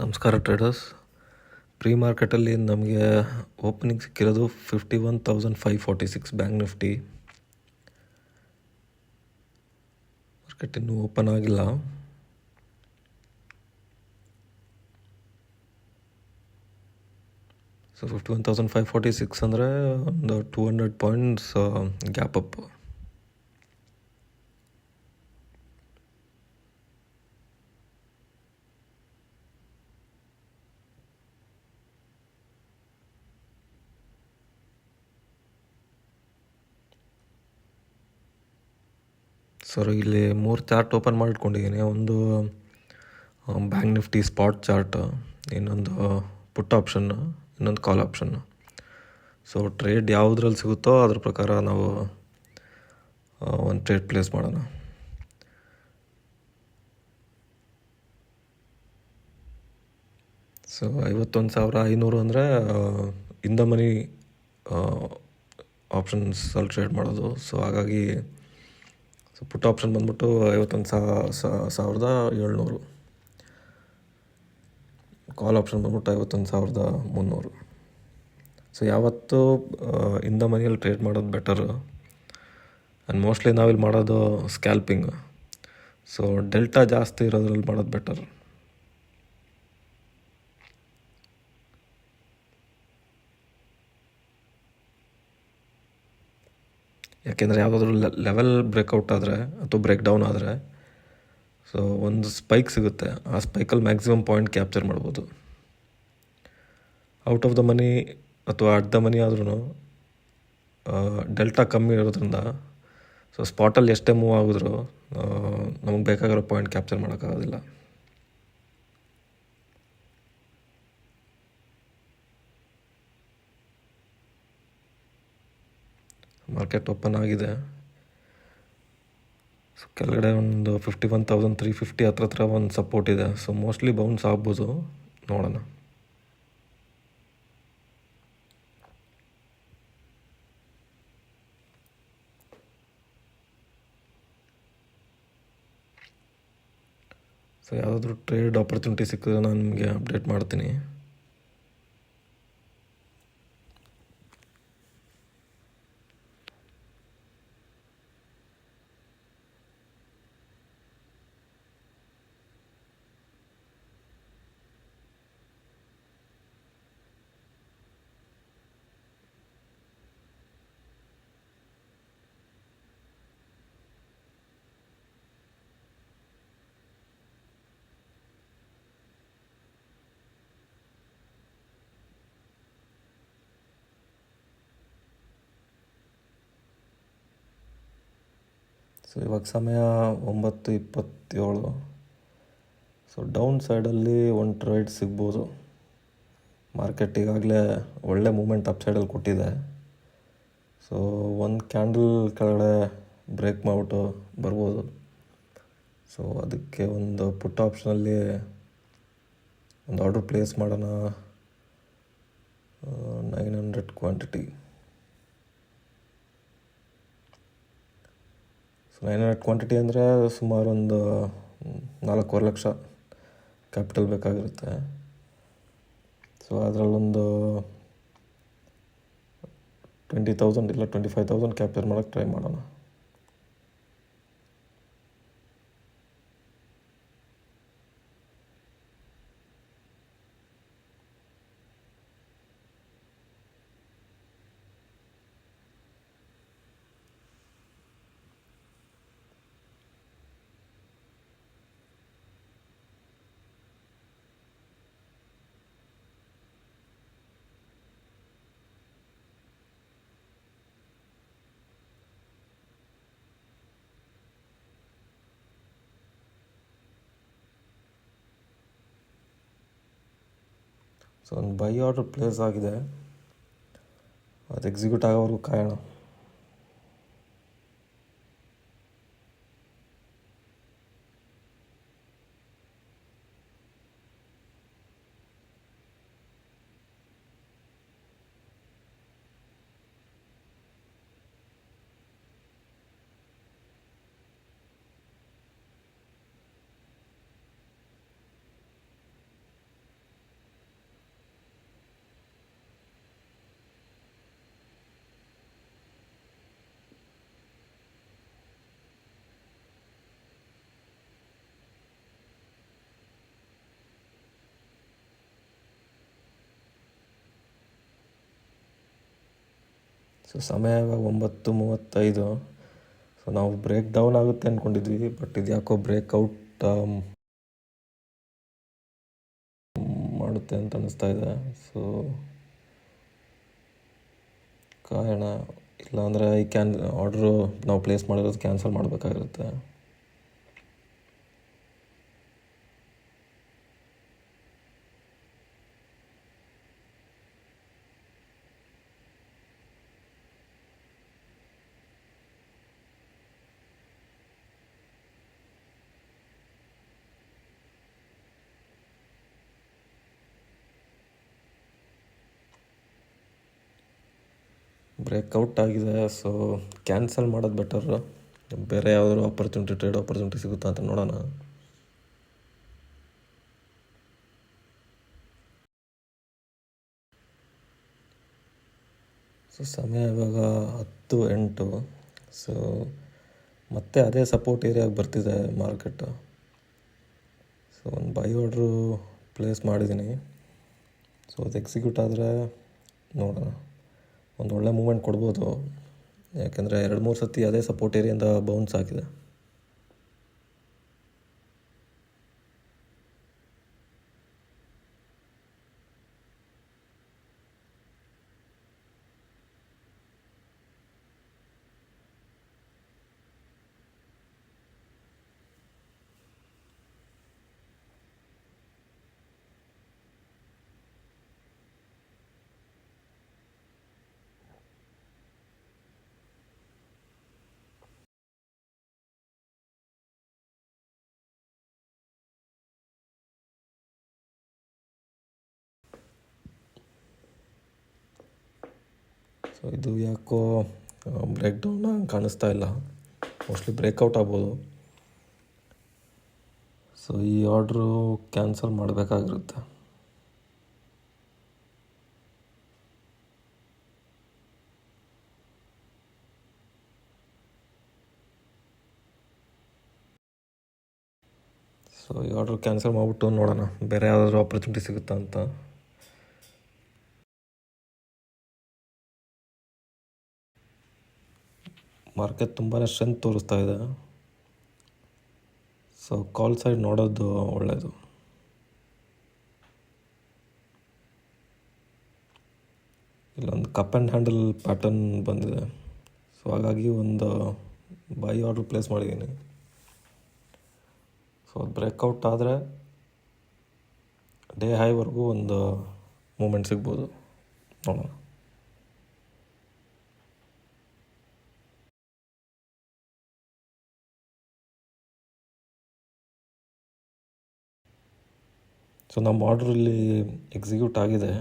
ನಮಸ್ಕಾರ traders. Pre ಮಾರ್ಕೆಟಲ್ಲಿ ನಮಗೆ ಓಪನಿಂಗ್ ಸಿಕ್ಕಿರೋದು 51,546 ಬ್ಯಾಂಕ್ ನಿಫ್ಟಿ. ಮಾರ್ಕೆಟ್ ಇನ್ನೂ ಓಪನ್ ಆಗಿಲ್ಲ. ಸೊ 51,546 ಅಂದರೆ ಒಂದು 200 ಪಾಯಿಂಟ್ಸ್ ಗ್ಯಾಪ್ ಅಪ್. ಸರ್ ಇಲ್ಲಿ 3 ಚಾರ್ಟ್ ಓಪನ್ ಮಾಡಿಟ್ಕೊಂಡಿದ್ದೀನಿ. ಒಂದು ಬ್ಯಾಂಕ್ ನಿಫ್ಟಿ ಸ್ಪಾಟ್ ಚಾರ್ಟ್, ಇನ್ನೊಂದು ಪುಟ್ ಆಪ್ಷನ್, ಇನ್ನೊಂದು ಕಾಲ್ ಆಪ್ಷನ್. ಸೊ ಟ್ರೇಡ್ ಯಾವುದ್ರಲ್ಲಿ ಸಿಗುತ್ತೋ ಅದ್ರ ಪ್ರಕಾರ ನಾವು ಒಂದು ಟ್ರೇಡ್ ಪ್ಲೇಸ್ ಮಾಡೋಣ. ಸೊ 51,500 ಅಂದರೆ ಇನ್ ದ ಮನಿ ಆಪ್ಷನ್ಸಲ್ಲಿ ಟ್ರೇಡ್ ಮಾಡೋದು. ಸೊ ಹಾಗಾಗಿ ಪುಟ್ ಆಪ್ಷನ್ ಬಂದ್ಬಿಟ್ಟು 51,700, ಕಾಲ್ ಆಪ್ಷನ್ ಬಂದ್ಬಿಟ್ಟು 51,300. ಸೊ ಯಾವತ್ತೂ ಇನ್ ದ ಮನಿಯಲ್ಲಿ ಟ್ರೇಡ್ ಮಾಡೋದು ಬೆಟರ್. ಆ್ಯಂಡ್ ಮೋಸ್ಟ್ಲಿ ನಾವಿಲ್ಲಿ ಮಾಡೋದು ಸ್ಕ್ಯಾಲ್ಪಿಂಗ್. ಸೊ ಡೆಲ್ಟಾ ಜಾಸ್ತಿ ಇರೋದ್ರಲ್ಲಿ ಮಾಡೋದು ಬೆಟರ್. ಯಾಕೆಂದರೆ ಯಾವುದಾದ್ರೂ ಲೆವೆಲ್ ಬ್ರೇಕ್ಔಟ್ ಆದರೆ ಅಥವಾ ಬ್ರೇಕ್ ಡೌನ್ ಆದರೆ ಸೊ ಒಂದು ಸ್ಪೈಕ್ ಸಿಗುತ್ತೆ. ಆ ಸ್ಪೈಕಲ್ಲಿ ಮ್ಯಾಕ್ಸಿಮಮ್ ಪಾಯಿಂಟ್ ಕ್ಯಾಪ್ಚರ್ ಮಾಡ್ಬೋದು. ಔಟ್ ಆಫ್ ದ ಮನಿ ಅಥವಾ ಅಟ್ ದ ಮನಿ ಆದ್ರೂ ಡೆಲ್ಟಾ ಕಮ್ಮಿ ಇರೋದ್ರಿಂದ ಸೊ ಸ್ಪಾಟಲ್ಲಿ ಎಷ್ಟೇ ಮೂವ್ ಆಗಿದ್ರು ನಮಗೆ ಬೇಕಾಗಿರೋ ಪಾಯಿಂಟ್ ಕ್ಯಾಪ್ಚರ್ ಮಾಡೋಕ್ಕಾಗೋದಿಲ್ಲ. ಮಾರ್ಕೆಟ್ ಓಪನ್ ಆಗಿದೆ. ಸೊ ಕೆಳಗಡೆ ಒಂದು 51,350 ಹತ್ರ ಒಂದು ಸಪೋರ್ಟ್ ಇದೆ. ಸೊ ಮೋಸ್ಟ್ಲಿ ಬೌನ್ಸ್ ಆಗ್ಬೋದು, ನೋಡೋಣ. ಸೊ ಯಾವುದಾದ್ರೂ ಟ್ರೇಡ್ ಆಪರ್ಚುನಿಟಿ ಸಿಕ್ಕಿದ್ರೆ ನಾನು ನಿಮಗೆ ಅಪ್ಡೇಟ್ ಮಾಡ್ತೀನಿ. ಸೊ ಇವಾಗ ಸಮಯ 9:27. ಸೊ ಡೌನ್ ಸೈಡಲ್ಲಿ ಒಂದು ಟ್ರೇಡ್ ಸಿಗ್ಬೋದು. ಮಾರ್ಕೆಟ್ ಈಗಾಗಲೇ ಒಳ್ಳೆ ಮೂಮೆಂಟ್ ಅಪ್ ಸೈಡಲ್ಲಿ ಕೊಟ್ಟಿದೆ. ಸೊ ಒಂದು ಕ್ಯಾಂಡಲ್ ಕೆಳಗಡೆ ಬ್ರೇಕ್ ಮಾಡಿಬಿಟ್ಟು ಬರ್ಬೋದು. ಸೊ ಅದಕ್ಕೆ ಒಂದು ಪುಟ್ ಆಪ್ಷನಲ್ಲಿ ಒಂದು ಆರ್ಡರ್ ಪ್ಲೇಸ್ ಮಾಡೋಣ. 900 ಕ್ವಾಂಟಿಟಿ. ಸೊ 900 ಕ್ವಾಂಟಿಟಿ ಅಂದರೆ ಸುಮಾರು ಒಂದು 4.25 ಲಕ್ಷ ಕ್ಯಾಪಿಟಲ್ ಬೇಕಾಗಿರುತ್ತೆ. ಸೊ ಅದರಲ್ಲೊಂದು 20,000 ಇಲ್ಲ 25,000 ಕ್ಯಾಪ್ಚರ್ ಮಾಡೋಕ್ಕೆ ಟ್ರೈ ಮಾಡೋಣ. ಸೊ ಒಂದು ಬೈ ಆರ್ಡರ್ ಪ್ಲೇಸ್ ಆಗಿದೆ. ಅದು ಎಕ್ಸಿಕ್ಯೂಟ್ ಆಗೋವರೆಗೂ ಕಾಯೋಣ. ಸೊ ಸಮಯ ಇವಾಗ 9:35. ಸೊ ನಾವು ಬ್ರೇಕ್ ಡೌನ್ ಆಗುತ್ತೆ ಅಂದ್ಕೊಂಡಿದ್ವಿ, ಬಟ್ ಇದು ಯಾಕೋ ಬ್ರೇಕ್ಔಟ್ ಮಾಡುತ್ತೆ ಅಂತ ಅನ್ನಿಸ್ತಾ ಇದೆ. ಸೊ ಕಾಯೋಣ, ಇಲ್ಲಾಂದರೆ ಈ ಆರ್ಡ್ರು ನಾವು ಪ್ಲೇಸ್ ಮಾಡಿರೋದು ಕ್ಯಾನ್ಸಲ್ ಮಾಡಬೇಕಾಗಿರುತ್ತೆ. ಬ್ರೇಕ್ಔಟ್ ಆಗಿದೆ, ಸೊ ಕ್ಯಾನ್ಸಲ್ ಮಾಡೋದು ಬೆಟರು. ಬೇರೆ ಯಾವ್ದಾದ್ರು ಟ್ರೇಡ್ ಆಪರ್ಚುನಿಟಿ ಸಿಗುತ್ತಾ ಅಂತ ನೋಡೋಣ. ಸೊ ಸಮಯ ಇವಾಗ 10:08. ಸೊ ಮತ್ತೆ ಅದೇ ಸಪೋರ್ಟ್ ಏರಿಯಾಗೆ ಬರ್ತಿದೆ ಮಾರ್ಕೆಟು. ಸೊ ಒಂದು ಬೈ ಆರ್ಡ್ರು ಪ್ಲೇಸ್ ಮಾಡಿದ್ದೀನಿ. ಸೊ ಅದು ಎಕ್ಸಿಕ್ಯೂಟ್ ಆದರೆ ನೋಡೋಣ, ಒಂದು ಒಳ್ಳೆ ಮೂಮೆಂಟ್ ಕೊಡ್ಬೋದು. ಯಾಕೆಂದರೆ 2-3 ಸತಿ ಅದೇ ಸಪೋರ್ಟ್ ಏರಿಯಿಂದ ಬೌನ್ಸ್ ಆಗಿದೆ. ಸೊ ಇದು ಯಾಕೋ ಬ್ರೇಕ್ ಡೌನ್ ಕಾಣಿಸ್ತಾ ಇಲ್ಲ, ಮೋಸ್ಟ್ಲಿ ಬ್ರೇಕ್ಔಟ್ ಆಗ್ಬೋದು. ಸೊ ಈ ಆರ್ಡ್ರು ಕ್ಯಾನ್ಸಲ್ ಮಾಡಬೇಕಾಗಿರುತ್ತೆ. ಸೊ ಈ ಆರ್ಡ್ರ್ ಕ್ಯಾನ್ಸಲ್ ಮಾಡಿಬಿಟ್ಟು ನೋಡೋಣ ಬೇರೆ ಯಾವುದಾದ್ರೂ ಆಪರ್ಚುನಿಟಿ ಸಿಗುತ್ತಾ ಅಂತ. ಮಾರ್ಕೆಟ್ ತುಂಬಾ ಸ್ಟ್ರೆಂತ್ ತೋರಿಸ್ತಾ ಇದೆ. ಸೊ ಕಾಲ್ ಸೈಡ್ ನೋಡೋದು ಒಳ್ಳೆಯದು. ಇಲ್ಲೊಂದು ಕಪ್ ಆ್ಯಂಡ್ ಹ್ಯಾಂಡಲ್ ಪ್ಯಾಟರ್ನ್ ಬಂದಿದೆ. ಸೊ ಹಾಗಾಗಿ ಒಂದು ಬೈ ಆರ್ಡ್ರ್ ಪ್ಲೇಸ್ ಮಾಡಿದ್ದೀನಿ. ಸೊ ಅದು ಬ್ರೇಕ್ಔಟ್ ಆದರೆ ಡೇ ಹೈವರೆಗೂ ಒಂದು ಮೂಮೆಂಟ್ ಸಿಗ್ಬೋದು, ನೋಡೋಣ. ಸೊ ನಮ್ಮ ಆರ್ಡ್ರಲ್ಲಿ ಎಕ್ಸಿಕ್ಯೂಟ್ ಆಗಿದೆ.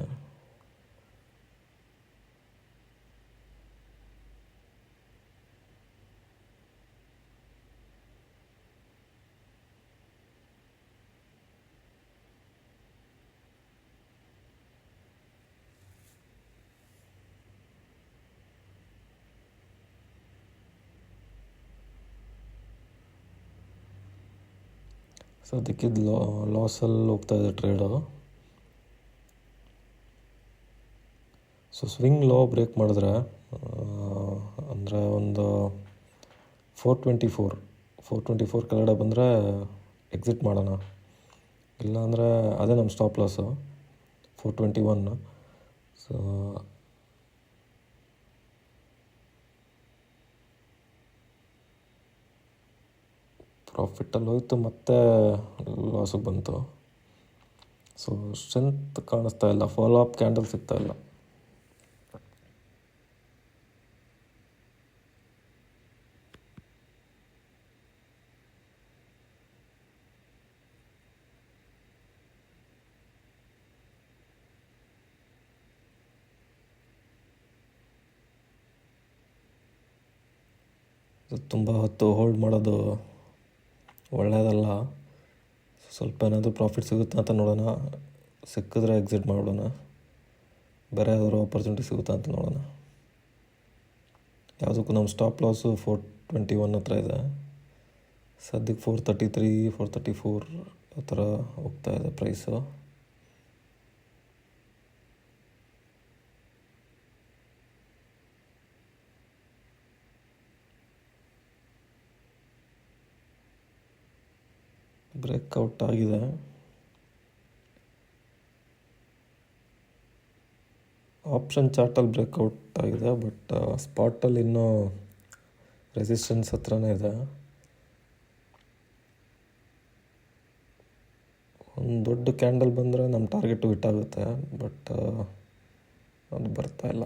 ಸೊ ಅದಕ್ಕಿದ್ದು ಲಾಸಲ್ಲಿ ಹೋಗ್ತಾ ಇದೆ trade. So swing low break ಮಾಡಿದ್ರೆ ಅಂದರೆ ಒಂದು 424 ಕೆಳಗಡೆ ಬಂದರೆ ಎಕ್ಸಿಟ್ ಮಾಡೋಣ. ಇಲ್ಲಾಂದರೆ ಅದೇ ನಮ್ಮ ಸ್ಟಾಪ್ ಲಾಸು 421. ಸೊ ಪ್ರಾಫಿಟ್ಟಲ್ಲಿ ಹೋಯ್ತು, ಮತ್ತೆ ಲಾಸಿಗೆ ಬಂತು. ಸೊ ಸ್ಟ್ರೆಂತ್ ಕಾಣಿಸ್ತಾ ಇಲ್ಲ, ಫಾಲೋ ಅಪ್ ಕ್ಯಾಂಡಲ್ ಸಿಗ್ತಾ ಇಲ್ಲ. ತುಂಬ ಹೊತ್ತು ಹೋಲ್ಡ್ ಮಾಡೋದು ಒಳ್ಳೆಯದಲ್ಲ. ಸ್ವಲ್ಪ ಏನಾದರೂ ಪ್ರಾಫಿಟ್ ಸಿಗುತ್ತಾ ಅಂತ ನೋಡೋಣ. ಸಿಕ್ಕಿದ್ರೆ ಎಕ್ಸಿಟ್ ಮಾಡೋಣ, ಬೇರೆ ಯಾವ್ದಾದ್ರು ಆಪರ್ಚುನಿಟಿ ಸಿಗುತ್ತಾ ಅಂತ ನೋಡೋಣ. ಯಾವುದಕ್ಕೂ ನಮ್ಮ ಸ್ಟಾಪ್ ಲಾಸು 421 ಹತ್ರ ಇದೆ. ಸದ್ಯಕ್ಕೆ 433, 434 ಆ ಥರ ಹೋಗ್ತಾ ಇದೆ ಪ್ರೈಸು. ಬ್ರೇಕ್ಔಟ್ ಆಗಿದೆ. ಆಪ್ಷನ್ ಚಾರ್ಟಲ್ಲಿ ಬ್ರೇಕ್ಔಟ್ ಆಗಿದೆ, ಬಟ್ ಸ್ಪಾಟಲ್ಲಿ ಇನ್ನೂ ರೆಸಿಸ್ಟೆನ್ಸ್ ಹತ್ರನೇ ಇದೆ. ಒಂದು ದೊಡ್ಡ ಕ್ಯಾಂಡಲ್ ಬಂದರೆ ನಮ್ಮ ಟಾರ್ಗೆಟು ಹಿಟ್ ಆಗುತ್ತೆ, ಬಟ್ ಅದು ಬರ್ತಾ ಇಲ್ಲ.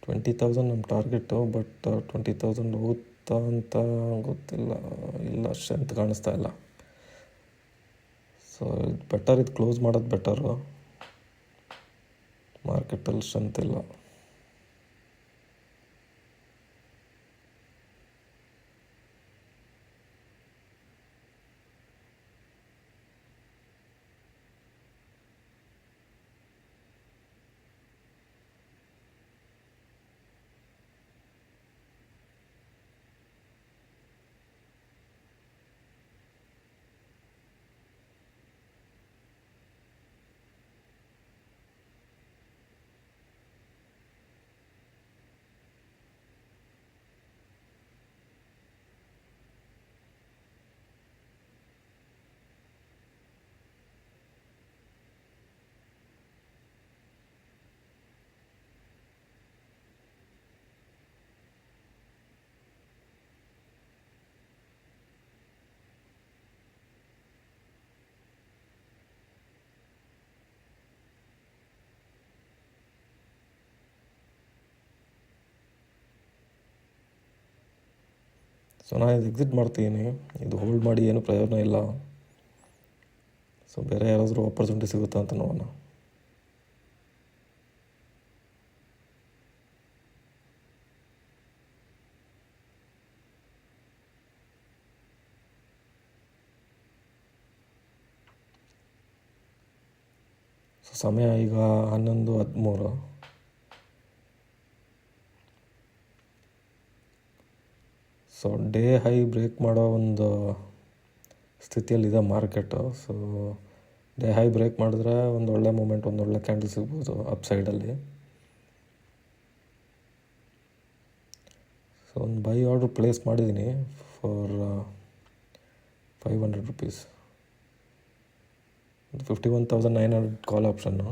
$20,000 ನಮ್ಮ ಟಾರ್ಗೆಟು, ಬಟ್ 20,000 ಹೋಗುತ್ತಾ ಅಂತ ಗೊತ್ತಿಲ್ಲ. ಇಲ್ಲ, ಸ್ಟ್ರೆಂತ್ ಕಾಣಿಸ್ತಾ ಇಲ್ಲ. ಸೊ ಬೆಟರ್ ಇದು ಕ್ಲೋಸ್ ಮಾಡೋದು ಬೆಟರು. ಮಾರ್ಕೆಟಲ್ಲಿ ಸ್ಟ್ರೆಂತ್ ಇಲ್ಲ. ಸೊ ನಾನು ಇದು ಎಕ್ಸಿಟ್ ಮಾಡ್ತೀನಿ. ಇದು ಹೋಲ್ಡ್ ಮಾಡಿ ಏನೂ ಪ್ರಯೋಜನ ಇಲ್ಲ. ಸೊ ಬೇರೆ ಯಾರಾದರೂ ಆಪರ್ಚುನಿಟಿ ಸಿಗುತ್ತಾ ಅಂತ ನೋಡೋಣ. ಸೊ ಸಮಯ ಈಗ 11:13. ಸೊ ಡೇ ಹೈ ಬ್ರೇಕ್ ಮಾಡೋ ಒಂದು ಸ್ಥಿತಿಯಲ್ಲಿದೆ market. So day high break ಮಾಡಿದ್ರೆ ಒಂದು ಒಳ್ಳೆ ಮೂಮೆಂಟ್, ಒಂದು ಒಳ್ಳೆ ಕ್ಯಾಂಡಲ್ ಸಿಗ್ಬೋದು ಅಪ್ ಸೈಡಲ್ಲಿ. ಸೊ ಒಂದು ಬೈ ಆರ್ಡ್ರ್ ಪ್ಲೇಸ್ ಮಾಡಿದ್ದೀನಿ ಫಾರ್ $500. ಒಂದು 51,900 ಕಾಲ್ ಆಪ್ಷನ್ನು.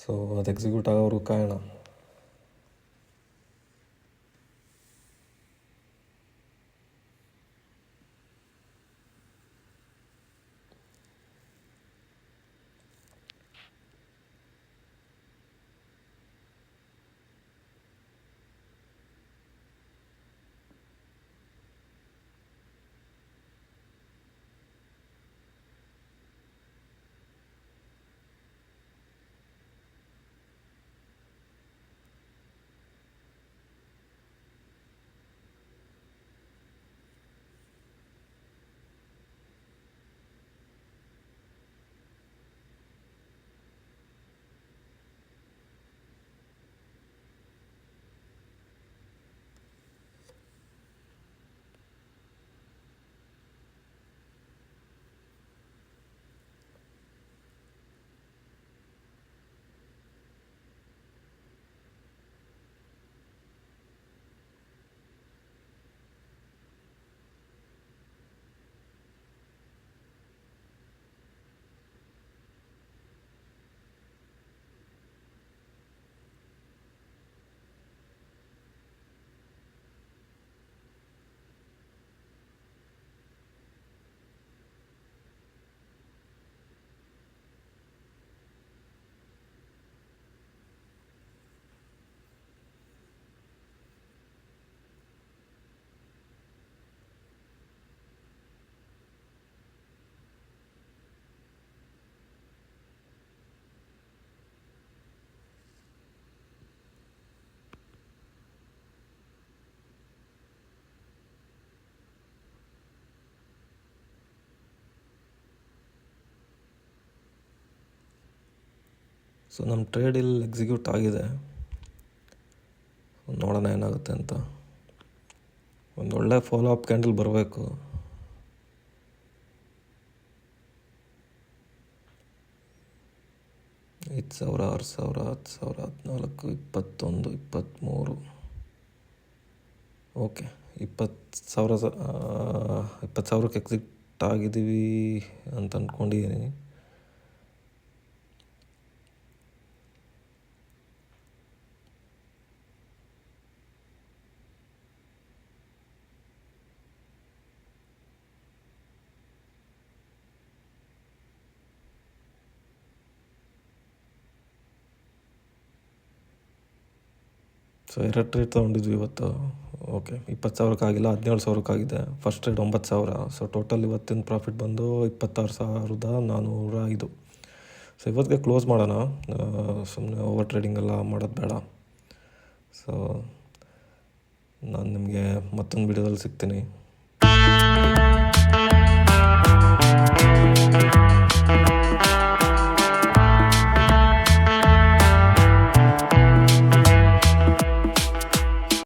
ಸೊ ಅದು ಎಕ್ಸಿಕ್ಯೂಟ್ ಆಗೋರು ಕಾಯೋಣ. ಸೊ ನಮ್ಮ ಟ್ರೇಡ್ ಇಲ್ಲಿ ಎಕ್ಸಿಕ್ಯೂಟ್ ಆಗಿದೆ. ನೋಡೋಣ ಏನಾಗುತ್ತೆ ಅಂತ. ಒಂದು ಒಳ್ಳೆ ಫಾಲೋ ಅಪ್ ಕ್ಯಾಂಡಲ್ ಬರಬೇಕು. ಐದು ಸಾವಿರ, 6,000, 10,000, 14, 21, 23. ಓಕೆ, 20,000ಕ್ಕೆ ಎಕ್ಸಿಟ್ ಆಗಿದ್ದೀವಿ ಅಂತ ಅಂದ್ಕೊಂಡಿದ್ದೀನಿ. ಸೊ 2 ಟ್ರೇಡ್ ತೊಗೊಂಡಿದ್ವಿ ಇವತ್ತು. ಓಕೆ, 20,000ಕ್ಕಾಗಿಲ್ಲ, 17,000ಕ್ಕಾಗಿದೆ. First trade 9,000. ಸೊ ಟೋಟಲ್ ಇವತ್ತಿನ ಪ್ರಾಫಿಟ್ ಬಂದು 26,405. ಸೊ ಇವತ್ತಿಗೆ ಕ್ಲೋಸ್ ಮಾಡೋಣ, ಸುಮ್ಮನೆ ಓವರ್ ಟ್ರೇಡಿಂಗ್ ಎಲ್ಲ ಮಾಡೋದು ಬೇಡ. ಸೊ ನಾನು ನಿಮಗೆ ಮತ್ತೊಂದು ವಿಡಿಯೋದಲ್ಲಿ ಸಿಗ್ತೀನಿ.